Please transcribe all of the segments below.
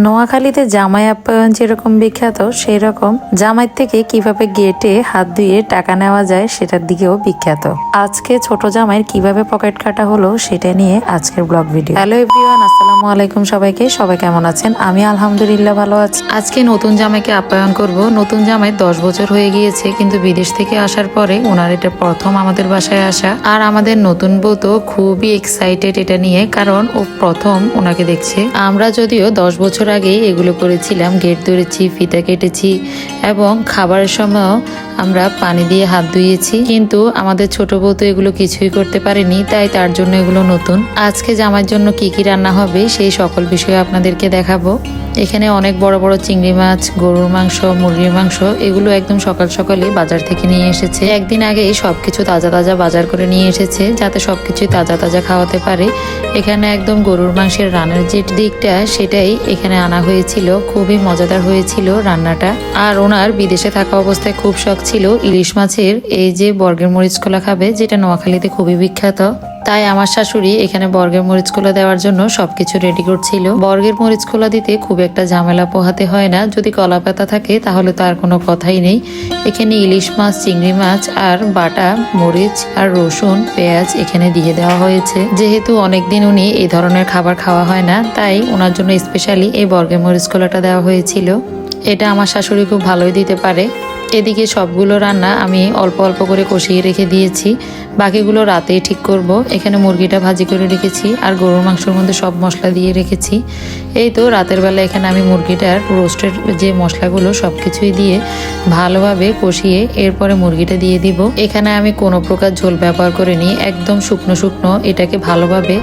নোয়াখালীতে জামাই আপ্যায়ন যেরকম বিখ্যাত সেই রকম জামাই থেকে কিভাবে গেটে হাত ধুয়ে টাকা নেওয়া যায় সেটার দিকেও বিখ্যাত। আজকে ছোট জামাইয়ের কিভাবে পকেট কাটা হলো সেটা নিয়ে আজকের ব্লগ ভিডিও। হ্যালো এভরিওয়ান, আসসালামু আলাইকুম সবাইকে। সবাই কেমন আছেন? আমি আলহামদুলিল্লাহ ভালো আছি। আজকে নতুন জামাইকে আপ্যায়ন করব। নতুন জামাই 10 বছর হয়ে গিয়েছে, কিন্তু বিদেশ থেকে আসার পরে ওনার এটা প্রথম আমাদের বাসায় আসা। আর আমাদের নতুন বউ তো খুবই এক্সাইটেড এটা নিয়ে, কারণ ও প্রথম ওনাকে দেখছে। আমরা যদিও 10 বছর আগে এগুলো করেছিলাম, গেট ধরেছি, ফিতা কেটেছি এবং খাবারের সময় আমরা পানি দিয়ে হাত ধুয়েছি, কিন্তু আমাদের ছোট বউ তো এগুলো কিছুই করতে পারেনি, তাই তার জন্য এগুলো নতুন। আজকে জামার জন্য কি কি রান্না হবে সেই সকল বিষয় আপনাদেরকে দেখাবো। এখানে অনেক বড় বড় চিংড়ি মাছ, গরুর মাংস, মুরগির মাংস, এগুলো একদম সকাল সকালে বাজার থেকে নিয়ে এসেছে। একদিন আগে সবকিছু তাজা তাজা বাজার করে নিয়ে এসেছে, যাতে সবকিছু তাজা তাজা খাওয়াতে পারে। এখানে একদম গরুর মাংসের রান্নার যে দিকটা সেটাই এখানে আনা হয়েছিল। খুবই মজাদার হয়েছিল রান্নাটা। আর ওনার বিদেশে থাকা অবস্থায় খুব শখ ছিল ইলিশ মাছের এই যে বর্গের মরিচ কলা খাবে, যেটা নোয়াখালীতে খুবই বিখ্যাত। তাই আমার শাশুড়ি এখানে বর্গের মরিচ কলা দেওয়ার জন্য সবকিছু রেডি করছিল। বর্গের মরিচ কলা দিতে খুব একটা ঝামেলা পোহাতে হয় না, যদি কলা পাতা থাকে তাহলে তো আর কোনো কথাই নেই। এখানে ইলিশ মাছ, চিংড়ি মাছ আর বাটা মরিচ আর রসুন, পেঁয়াজ এখানে দিয়ে দেওয়া হয়েছে। যেহেতু অনেকদিন উনি এই ধরনের খাবার খাওয়া হয় না, তাই ওনার জন্য স্পেশালি এই বর্গের মরিচ কলাটা দেওয়া হয়েছিল। এটা আমার শাশুড়ি খুব ভালোই দিতে পারে। এদিকে সবগুলো রান্না আমি অল্প অল্প করে কষিয়ে রেখে দিয়েছি, বাকিগুলো রাতেই ঠিক করব। এখানে মুরগিটা ভাজি করে রেখেছি আর গরুর মাংসের মধ্যে সব মশলা দিয়ে রেখেছি। এই তো রাতের বেলা এখানে আমি মুরগিটার রোস্টের যে মশলাগুলো সবকিছুই দিয়ে ভালোভাবে কষিয়ে এরপরে মুরগিটা দিয়ে দিব। এখানে আমি কোনো প্রকার ঝোল ব্যবহার করিনি, একদম শুকনো শুকনো এটাকে ভালোভাবে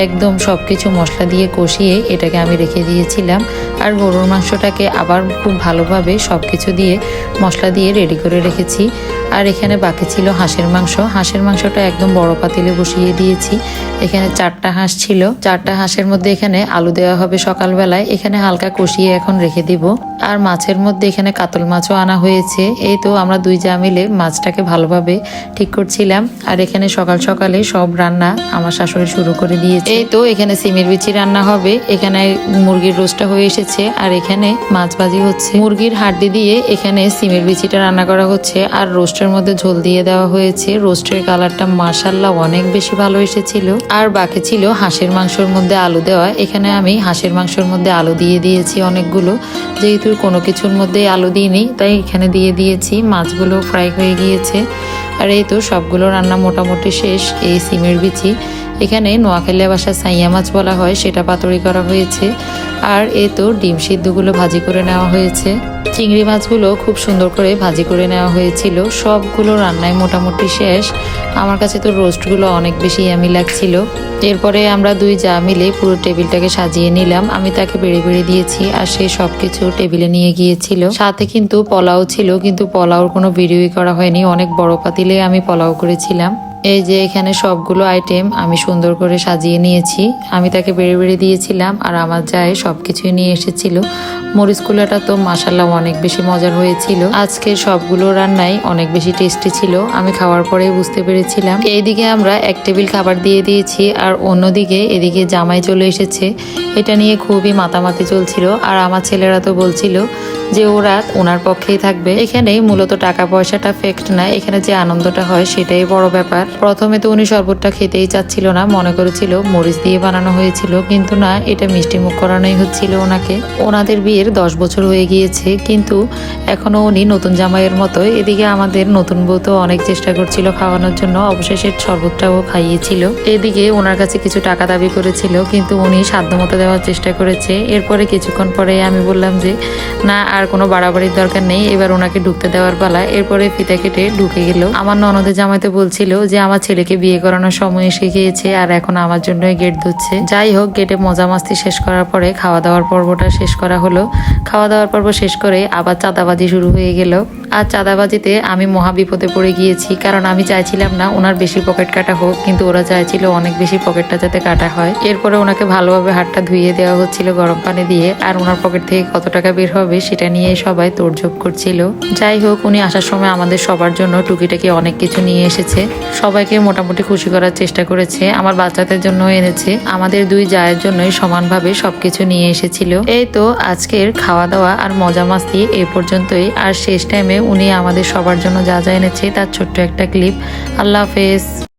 একদম সবকিছু মশলা দিয়ে কষিয়ে এটাকে আমি রেখে দিয়েছিলাম। আর গরুর মাংসটাকে আবার খুব ভালোভাবে সবকিছু দিয়ে মশলা দিয়ে রেডি করে রেখেছি। আর এখানে বাকি ছিল হাঁসের মাংস। হাঁসের মাংসটা একদম বড় পাতিলে বসিয়ে দিয়েছি। এখানে 4টা হাঁস ছিল। 4টা হাঁসের মধ্যে এখানে আলু দেওয়া হবে সকালবেলায়। এখানে হালকা কষিয়ে এখন রেখে দিব। আর মাছের মধ্যে এখানে কাতল মাছও আনা হয়েছে। এই তো আমরা দুই যা মিলে মাছটাকে ভালোভাবে ঠিক করছিলাম। আর এখানে সকাল সকালে সব রান্না আমার শাশুড়ি শুরু করে দিয়েছে। এই তো এখানে সিমের বিচি রান্না হবে, এখানে মুরগির রোস্টটা হয়ে এসেছে, আর এখানে মাছ ভাজি হচ্ছে। মুরগির হাড্ডি দিয়ে এখানে সিমের বিচিটা রান্না করা হচ্ছে, আর রোস্টের মধ্যে ঝোল দিয়ে দেওয়া হয়েছে। রোস্টের কালারটা মাশাআল্লাহ অনেক বেশি ভালো এসেছিল। আর বাকি ছিল হাঁসের মাংসের মধ্যে আলু দেওয়া। এখানে আমি হাঁসের মাংসের মধ্যে আলু দিয়ে দিয়েছি অনেকগুলো, যেহেতু কোনো কিছুর মধ্যে আলু দিইনি তাই এখানে দিয়ে দিয়েছি। মাছগুলো ফ্রাই হয়ে গিয়েছে। আর এই তো সবগুলো রান্না মোটামুটি শেষ। এই সিমের বিচি এখানে নোয়াখালী ভাষায় সাইয়া মাছ বলা হয়, সেটা পাতুরি করা হয়েছে। আর এই তো ডিম সিদ্ধগুলো ভাজি করে নেওয়া হয়েছে। চিংড়ি মাছগুলো খুব সুন্দর করে ভাজি করে নেওয়া হয়েছিল। সবগুলো রান্নায় মোটামুটি শেষ। আমার কাছে তো রোস্টগুলো অনেক বেশি ইয়ামি লাগছিল। এরপরে আমরা দুই যা মিলে পুরো টেবিলটাকে সাজিয়ে নিলাম। আমি তাকে বেড়ে বেড়ে দিয়েছি আর সে সবকিছু টেবিলে নিয়ে গিয়েছিল। সাথে কিন্তু পোলাও ছিল, কিন্তু পোলাওর কোনো ভিডিওই করা হয়নি। অনেক বড় পাতিলে আমি পোলাও করেছিলাম। এই যে এখানে সবগুলো আইটেম আমি সুন্দর করে সাজিয়ে নিয়েছি। আমি তাকে বেড়ে বেড়ে দিয়েছিলাম আর আমার যায় সবকিছুই নিয়ে এসেছিল। মরিচ কুলাটা তো মাশাআল্লাহ অনেক বেশি মজার হয়েছিল। আজকে সবগুলো রান্নাই অনেক বেশি টেস্টি ছিল, আমি খাওয়ার পরেই বুঝতে পেরেছিলাম। এইদিকে আমরা এক টেবিল খাবার দিয়ে দিয়েছি, আর অন্যদিকে এদিকে জামাই চলে এসেছে। এটা নিয়ে খুবই মাতামাতি চলছিল। আর আমার ছেলেরা তো বলছিল যে ওরা ওনার পক্ষেই থাকবে। এখানে মূলত টাকা পয়সাটা ফ্যাক্ট না, এখানে যে আনন্দটা হয় সেটাই বড় ব্যাপার। প্রথমে তো উনি শরবতটা খেতেই চাচ্ছিল না, মনে করেছিল মরিচ দিয়ে বানানো হয়েছিল, কিন্তু না, এটা মিষ্টি মুখ করানোই হচ্ছিল ওনাকে। ওনাদের বিয়ের 10 বছর হয়ে গিয়েছে, কিন্তু এখনো উনি নতুন জামাইয়ের মতো। এদিকে আমাদের নতুন বউ তো অনেক চেষ্টা করছিল খাওয়ানোর জন্য, অবশেষে শরবতটাও খাইয়েছিল। এদিকে ওনার কাছে কিছু টাকা দাবি করেছিল, কিন্তু উনি সাধ্যমতো দেওয়ার চেষ্টা করেছে। এরপরে কিছুক্ষণ পরে আমি বললাম যে না, আর কোনো বাড়াবাড়ির দরকার নেই, এবার ওনাকে ঢুকতে দেওয়ার পালা। এরপরে ফিতা কেটে ঢুকে গেল। আমার ননদের জামাইতে বলছিল যে আমার ছেলেকে বিয়ে করানোর সময় এসে গিয়েছে আর এখন আমার জন্যই গেট ধুচ্ছে। যাই হোক, গেটে মজা মাস্তি শেষ করার পরে খাওয়া দাওয়ার পর্বটা শেষ করা হলো। খাওয়া দাওয়ার পর্ব শেষ করে আবার চাঁদাবাজি শুরু হয়ে গেল। আর চাঁদাবাজিতে আমি মহা বিপদে পড়ে গিয়েছি, কারণ আমি চাইছিলাম না ওনার বেশি পকেট কাটা হোক, কিন্তু ওরা চাইছিল অনেক বেশি পকেটটা যাতে কাটা হয়। এরপরে ওনাকে ভালোভাবে হাতটা ধুইয়ে দেওয়া হচ্ছিল গরম পানি দিয়ে, আর ওনার পকেট থেকে কত টাকা বের হবে সেটা নিয়ে সবাই তোড়জোড় করছিল। যাই হোক, উনি আসার সময় আমাদের সবার জন্য টুকিটাকি অনেক কিছু নিয়ে এসেছে, সবাইকে মোটামুটি খুশি করার চেষ্টা করেছে। আমার বাচ্চাদের জন্য এনেছে, আমাদের দুই জায়ের জন্যই সমানভাবে সবকিছু নিয়ে এসেছিল। এই তো আজকের খাওয়া দাওয়া আর মজা মাস্তি এই পর্যন্তই। আর শেষ টাইমে উনি আমাদের সবার জন্য যা যা এনেছে তার ছোট্ট একটা ক্লিপ। আল্লাহ হাফেজ।